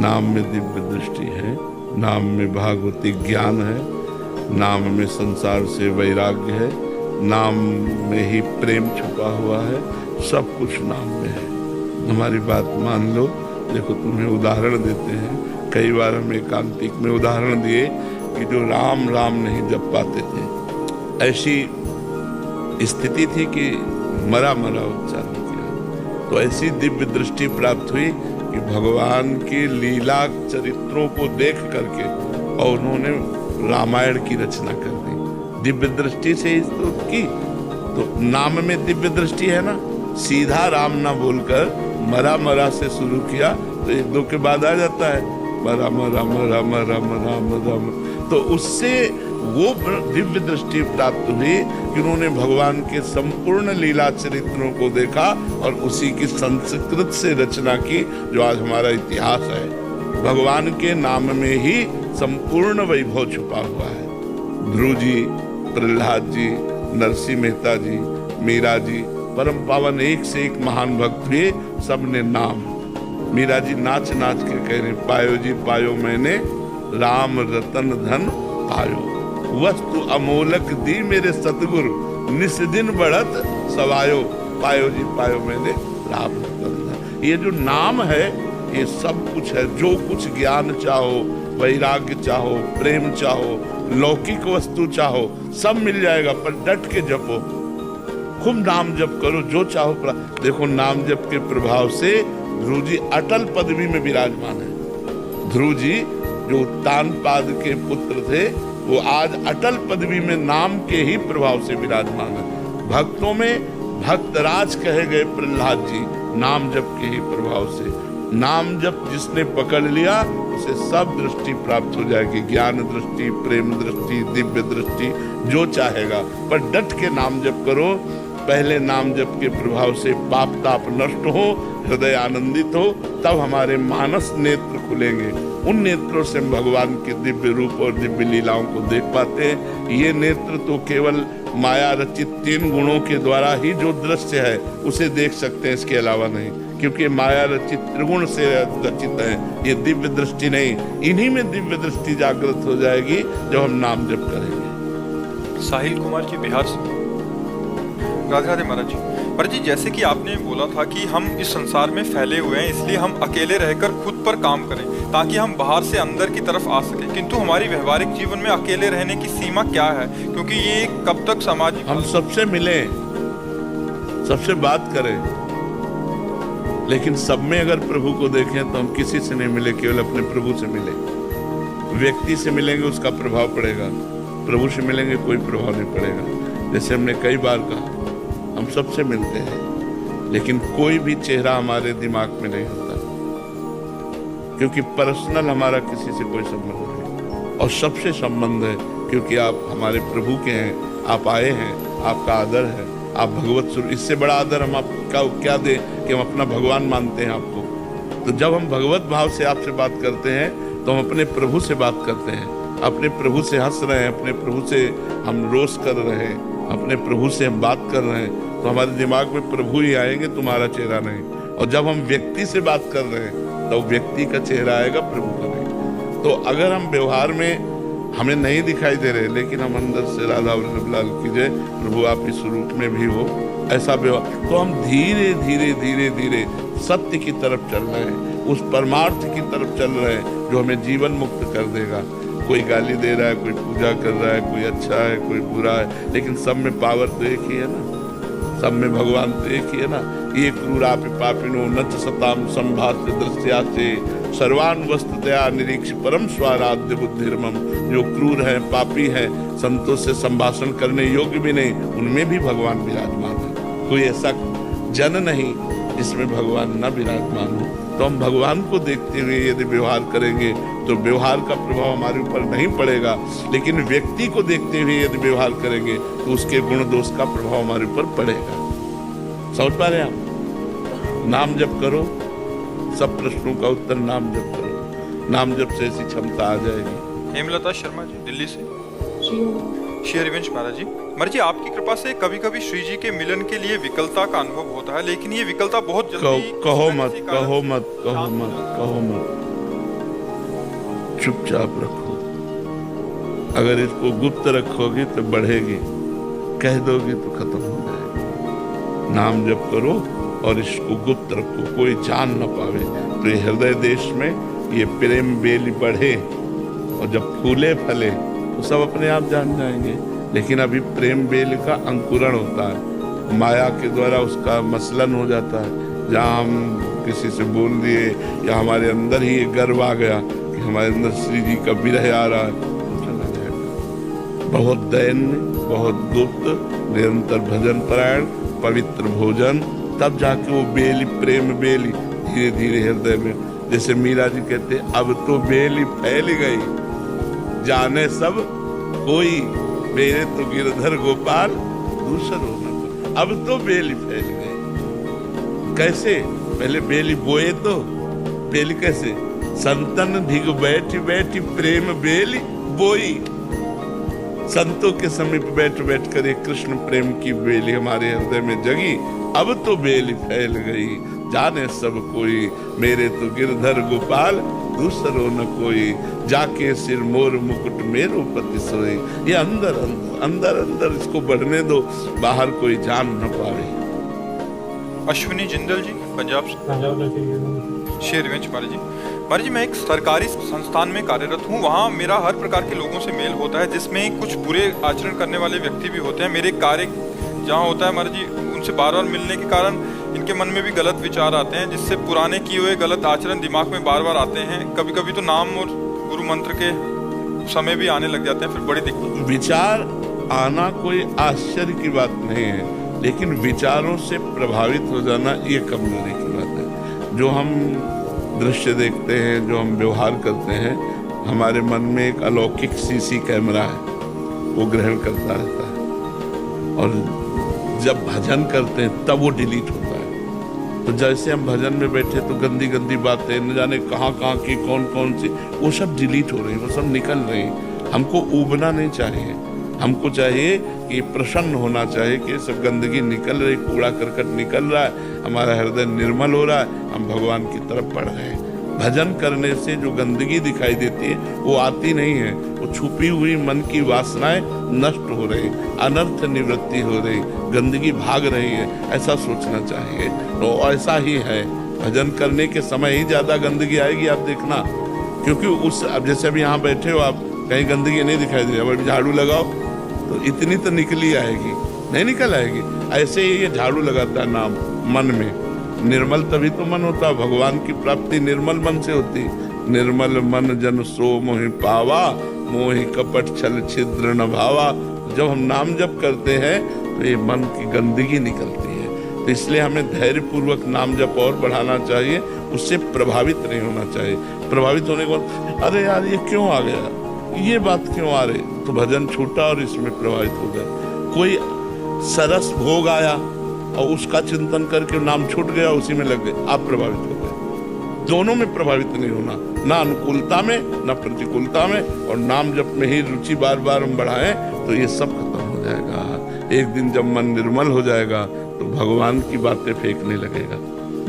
नाम में दिव्य दृष्टि है, नाम में भागवती ज्ञान है, नाम में संसार से वैराग्य है, नाम में ही प्रेम छुपा हुआ है, सब कुछ नाम में है। हमारी बात मान लो। देखो तुम्हें उदाहरण देते हैं, कई बार हम एकांतिक में उदाहरण दिए कि जो राम राम नहीं जप पाते थे, ऐसी स्थिति थी कि मरा मरा उच्चारण किया, तो ऐसी दिव्य दृष्टि प्राप्त हुई कि भगवान की लीला चरित्रों को देख करके और उन्होंने रामायण की रचना कर दी दिव्य दृष्टि से ही की। तो नाम में दिव्य दृष्टि है ना, सीधा राम ना बोलकर मरा मरा से शुरू किया तो एक दो के बाद आ जाता है मरा मरा मरा मरा मरा मरा, तो उससे वो दिव्य दृष्टि प्राप्त हुई कि उन्होंने भगवान के संपूर्ण लीला चरित्रों को देखा और उसी की संस्कृत से रचना की, जो आज हमारा इतिहास है। भगवान के नाम में ही संपूर्ण वैभव छुपा हुआ है। ध्रुव जी, प्रहलाद जी, नरसिंह मेहता जी, मीरा जी, परम पावन एक से एक महान भक्त हुए, सबने नाम। मीरा जी नाच नाच के कह रहे, पायो जी पायो मैंने राम रतन धन पायो, वस्तु अमोलक दी मेरे सतगुरु, निस दिन बढ़त सवायो, पायो जी पायो मैंने राम रतन धन। ये जो नाम है ये सब कुछ है। जो कुछ ज्ञान चाहो, वैराग्य चाहो, प्रेम चाहो, लौकिक वस्तु चाहो, सब मिल जाएगा, पर डट के जपो, खूब नाम जप करो, जो चाहो। देखो नाम जप के प्रभाव से ध्रुव जी अटल पदवी में विराजमान है। ध्रुव जी जो उत्तानपाद के पुत्र थे, वो आज अटल पदवी में नाम के ही प्रभाव से विराजमान है। भक्तों में भक्तराज कहे गए प्रहलाद जी, नाम जप के ही प्रभाव से। नाम जप जिसने पकड़ लिया उसे सब दृष्टि प्राप्त हो जाएगी, ज्ञान दृष्टि, प्रेम दृष्टि, दिव्य दृष्टि, जो चाहेगा। पर डट के नाम जप करो, पहले नाम जप के प्रभाव से पाप ताप नष्ट हो, हृदय आनंदित हो, तब हमारे मानस नेत्र खुलेंगे। उन नेत्रों से हम भगवान के दिव्य रूप और दिव्य लीलाओं को देख पाते हैं। ये नेत्र तो केवल माया रचित 3 गुणों के द्वारा ही जो दृश्य है उसे देख सकते हैं, इसके अलावा नहीं, क्योंकि माया रचित त्रिगुण से रचित है। ये दिव्य दृष्टि नहीं, इन्हीं में दिव्य दृष्टि जागृत हो जाएगी जब हम नाम जप करेंगे। साहिल कुमार जी, बिहार से। राधे राधे महाराज जी। महाराज जी, जैसे कि आपने बोला था कि हम इस संसार में फैले हुए हैं, इसलिए हम अकेले रहकर खुद पर काम करें ताकि हम बाहर से अंदर की तरफ आ सके, किंतु हमारी व्यवहारिक जीवन में अकेले रहने की सीमा क्या है? क्योंकि ये कब तक सामाजिक, हम सबसे मिलें, सबसे बात करें, लेकिन सब में अगर प्रभु को देखें तो हम किसी से नहीं मिले, केवल अपने प्रभु से मिले। व्यक्ति से मिलेंगे उसका प्रभाव पड़ेगा, प्रभु से मिलेंगे कोई प्रभाव नहीं पड़ेगा। जैसे हमने कई बार कहा, हम सबसे मिलते हैं, लेकिन कोई भी चेहरा हमारे दिमाग में नहीं होता, क्योंकि पर्सनल हमारा किसी से कोई संबंध नहीं, और सबसे संबंध है, क्योंकि आप हमारे प्रभु के हैं, आप आए हैं, आपका आदर है, आप भगवत स्वरूप। इससे बड़ा आदर हम आपका क्या दें कि हम अपना भगवान मानते हैं आपको। तो जब हम भगवत भाव से आपसे बात करते हैं तो हम अपने प्रभु से बात करते हैं, अपने प्रभु से हंस रहे हैं, अपने प्रभु से हम रोज कर रहे हैं, अपने प्रभु से हम बात कर रहे हैं, तो हमारे दिमाग में प्रभु ही आएंगे, तुम्हारा चेहरा नहीं। और जब हम व्यक्ति से बात कर रहे हैं तो व्यक्ति का चेहरा आएगा, प्रभु का नहीं। तो अगर हम व्यवहार में हमें नहीं दिखाई दे रहे, लेकिन हम अंदर से राधा वल्लभलाल की जय, प्रभु आप इस रूप में भी हो, ऐसा व्यवहार, तो हम धीरे धीरे धीरे धीरे सत्य की तरफ चल रहे हैं, उस परमार्थ की तरफ चल रहे हैं जो हमें जीवन मुक्त कर देगा। कोई गाली दे रहा है, कोई पूजा कर रहा है, कोई अच्छा है, कोई बुरा है, लेकिन सब में पावर तो एक ही है ना, सब में भगवान तो एक ही है ना। ये क्रूरापि पापिनो नच सताम संभाष्य दृश्यासे सर्वान वस्तुतया निरीक्ष परम स्वाराध्य बुद्धिर्मम। जो क्रूर है, पापी है, संतों से संभाषण करने योग्य भी नहीं, उनमें भी भगवान विराजमान है। कोई ऐसा जन नहीं जिसमें भगवान न विराजमान हो। तो हम भगवान को देखते हुए यदि व्यवहार करेंगे तो व्यवहार का प्रभाव हमारे ऊपर नहीं पड़ेगा, लेकिन व्यक्ति को देखते हुए यदि व्यवहार करेंगे तो उसके गुण दोष का प्रभाव हमारे ऊपर पड़ेगा। समझ पा रहे हैं आप? नाम जप करो, सब प्रश्नों का उत्तर नाम जप करो, नाम जप से ऐसी क्षमता आ जाएगी। हेमलता शर्मा जी, दिल्ली से। श्री हरिवंश महाराज जी, महाराज जी आपकी कृपा से कभी कभी श्री जी के मिलन के लिए विकलता का अनुभव होता है, लेकिन ये विकलता बहुत जल्दी कहो मत, कहो मत, कहो मत, कहो मत। चुपचाप रखो। अगर इसको गुप्त रखोगे तो बढ़ेगी, कह दोगे तो खत्म हो जाएगी। नाम जप करो और इसको गुप्त रखो, कोई जान न पावे। तो ये हृदय देश में ये प्रेम बेली बढ़े और जब फूले फले तो सब अपने आप जान जाएंगे। लेकिन अभी प्रेम बेल का अंकुरण होता है, माया के द्वारा उसका मसलन हो जाता है। जहाँ हम किसी से बोल दिए या हमारे अंदर ही एक गर्व आ गया कि हमारे अंदर श्री जी का विरह आ रहा है, तो चला जाएगा। बहुत दैन्य, बहुत गुप्त, निरंतर भजन परायण, पवित्र भोजन, तब जाके वो बेली, प्रेम बेली धीरे धीरे हृदय में, जैसे मीरा जी कहते अब तो बेली फैल गई, जाने सब कोई, मेरे तो गिरधर गोपाल दूसर होना। अब तो बेली फैल गई। कैसे? पहले बेली बोए तो बेली कैसे? संतन धिग बैठी बैठी प्रेम बेली बोई। संतों के समीप बैठ बैठ कर एक कृष्ण प्रेम की बेली हमारे हृदय में जगी। अब तो बेली फैल गई, जाने सब कोई, मेरे तो गिरधर गोपाल दूसरो न कोई, जाके सिर मोर मुकुट मेरो पति सोई। ये अंदर अंदर अंदर अंदर इसको बढ़ने दो, बाहर कोई जान न पावे। अश्विनी जिंदल जी, पंजाब से। शेरगंज। महाराज जी, मैं एक सरकारी संस्थान में कार्यरत हूँ। वहाँ मेरा हर प्रकार के लोगों से मेल होता है, जिसमें कुछ बुरे आचरण करने वाले व्यक्ति भी होते हैं। मेरे कार्य जहाँ होता है महाराज जी, उनसे बार बार मिलने के कारण इनके मन में भी गलत विचार आते हैं, जिससे पुराने किए हुए गलत आचरण दिमाग में बार बार आते हैं। कभी कभी तो नाम और गुरु मंत्र के समय भी आने लग जाते हैं, फिर बड़ी दिक्कत। विचार आना कोई आश्चर्य की बात नहीं है, लेकिन विचारों से प्रभावित हो जाना ये कमजोरी की बात है। जो हम दृश्य देखते हैं, जो हम व्यवहार करते हैं, हमारे मन में एक अलौकिक सीसी कैमरा है, वो ग्रहण करता रहता है। और जब भजन करते हैं तब वो डिलीट होता है। तो जैसे हम भजन में बैठे तो गंदी गंदी बातें, न जाने कहाँ कहाँ की कौन कौन सी, वो सब डिलीट हो रही, वो सब निकल रही। हमको ऊबना नहीं चाहिए, हमको चाहिए कि प्रसन्न होना चाहिए कि सब गंदगी निकल रही, कूड़ा करकट निकल रहा है, हमारा हृदय निर्मल हो रहा है, हम भगवान की तरफ बढ़ रहे हैं। भजन करने से जो गंदगी दिखाई देती है वो आती नहीं है, वो छुपी हुई मन की वासनाएं नष्ट हो रही, अनर्थ निवृत्ति हो रही, गंदगी भाग रही है, ऐसा सोचना चाहिए। तो ऐसा ही है, भजन करने के समय ही ज्यादा गंदगी आएगी, आप देखना। क्योंकि उस, अब जैसे अभी यहाँ बैठे हो आप, कहीं गंदगी नहीं दिखाई दे रही, अब झाड़ू लगाओ तो इतनी तो निकली आएगी, नहीं निकल आएगी। ऐसे ही ये झाड़ू लगाता है नाम मन में, निर्मल तभी तो मन होता। भगवान की प्राप्ति निर्मल मन से होती। निर्मल मन जन सो मोहि पावा, मोहि कपट छल छिद्र न भावा। जब हम नाम जप करते हैं तो ये मन की गंदगी निकलती है। तो इसलिए हमें धैर्य पूर्वक नाम जप और बढ़ाना चाहिए, उससे प्रभावित नहीं होना चाहिए। प्रभावित होने के बाद अरे यार ये क्यों आ गया, ये बात क्यों आ रही, तो भजन छूटा और इसमें प्रभावित हो गए। कोई सरस भोग आया और उसका चिंतन करके नाम छूट गया, उसी में लग गए, आप प्रभावित हो गए। दोनों में प्रभावित नहीं होना, ना अनुकूलता में ना प्रतिकूलता में, और नाम जप में ही रुचि बार बार हम बढ़ाएं तो ये सब खत्म हो जाएगा। एक दिन जब मन निर्मल हो जाएगा तो भगवान की बातें फेंकने लगेगा।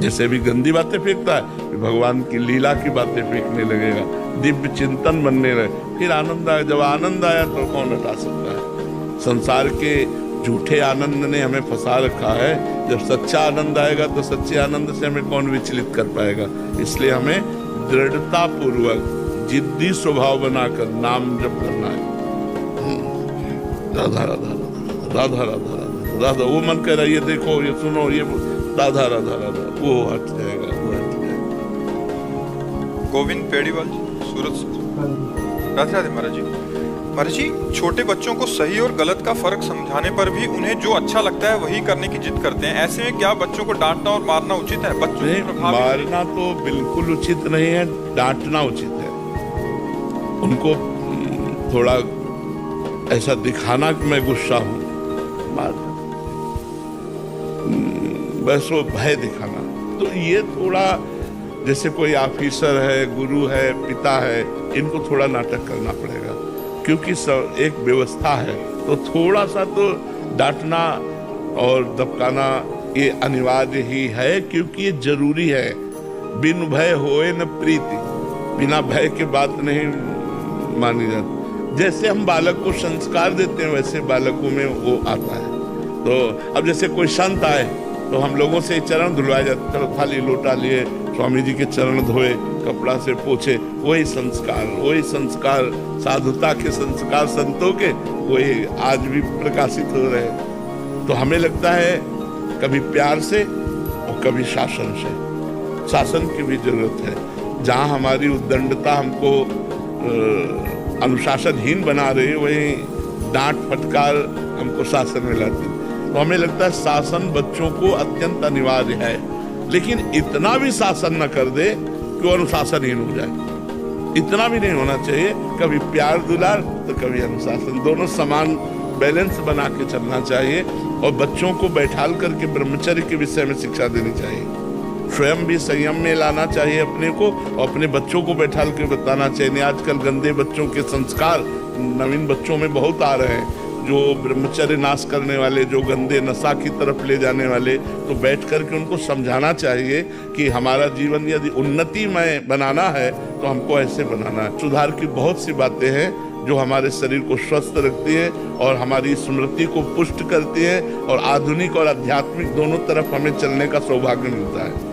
जैसे भी गंदी बातें फेंकता है, भगवान की लीला की बातें फेंकने लगेगा, दिव्य चिंतन बनने लगे, फिर आनंद आया। जब आनंद आया तो कौन हटा सकता है। संसार के झूठे आनंद ने हमें फंसा रखा है, जब सच्चा आनंद आएगा तो सच्चे आनंद से हमें कौन विचलित कर पाएगा। इसलिए हमें दृढ़ता पूर्वक जिद्दी स्वभाव बनाकर नाम जप करना है। राधा राधा राधा राधा राधा राधा, वो मन कह रहा है ये देखो ये सुनो ये राधा राधा राधा, वो हट जाएगा, वो हट जाएगा। गोविंद पेड़ीवाल जी, सूरत से। राधे राधे महाराज जी। महाराज जी, छोटे बच्चों को सही और गलत का फर्क समझाने पर भी उन्हें जो अच्छा लगता है वही करने की जिद करते हैं। ऐसे में क्या बच्चों को डांटना और मारना उचित है? बच्चों को मारना तो बिल्कुल उचित नहीं है, डांटना उचित है। उनको थोड़ा ऐसा दिखाना कि मैं गुस्सा हूँ, बस वो भय दिखाना। तो ये थोड़ा, जैसे कोई ऑफिसर है, गुरु है, पिता है, इनको थोड़ा नाटक करना पड़ेगा, क्योंकि सब एक व्यवस्था है। तो थोड़ा सा तो डांटना और दबकाना ये अनिवार्य ही है, क्योंकि ये जरूरी है। बिन भय होए न प्रीति, बिना भय के बात नहीं मानी जाती। जैसे हम बालक को संस्कार देते हैं वैसे बालकों में वो आता है। तो अब जैसे कोई संत आए तो हम लोगों से चरण धुलवाए जाते, चलो थाली लोटा लिए स्वामी जी के चरण धोए, कपड़ा से पोछे, वही संस्कार साधुता के संस्कार संतों के वही आज भी प्रकाशित हो रहे हैं। तो हमें लगता है कभी प्यार से और कभी शासन से, शासन की भी जरूरत है। जहाँ हमारी उद्दंडता हमको अनुशासनहीन बना रही है वही डांट फटकार हमको शासन में लाती है। तो हमें लगता है शासन बच्चों को अत्यंत अनिवार्य है, लेकिन इतना भी शासन न कर दे कि वो अनुशासनहीन हो जाए। इतना भी नहीं होना चाहिए, कभी प्यार दुलार तो कभी अनुशासन, दोनों समान बैलेंस बना के चलना चाहिए। और बच्चों को बैठाल करके ब्रह्मचर्य के विषय में शिक्षा देनी चाहिए, स्वयं भी संयम में लाना चाहिए अपने को और अपने बच्चों को बैठाल के बताना चाहिए। नहीं आजकल गंदे बच्चों के संस्कार नवीन बच्चों में बहुत आ रहे हैं, जो ब्रह्मचर्य नाश करने वाले, जो गंदे नशा की तरफ ले जाने वाले। तो बैठ करके उनको समझाना चाहिए कि हमारा जीवन यदि उन्नतिमय बनाना है तो हमको ऐसे बनाना है। सुधार की बहुत सी बातें हैं जो हमारे शरीर को स्वस्थ रखती है और हमारी स्मृति को पुष्ट करती है और आधुनिक और आध्यात्मिक दोनों तरफ हमें चलने का सौभाग्य मिलता है।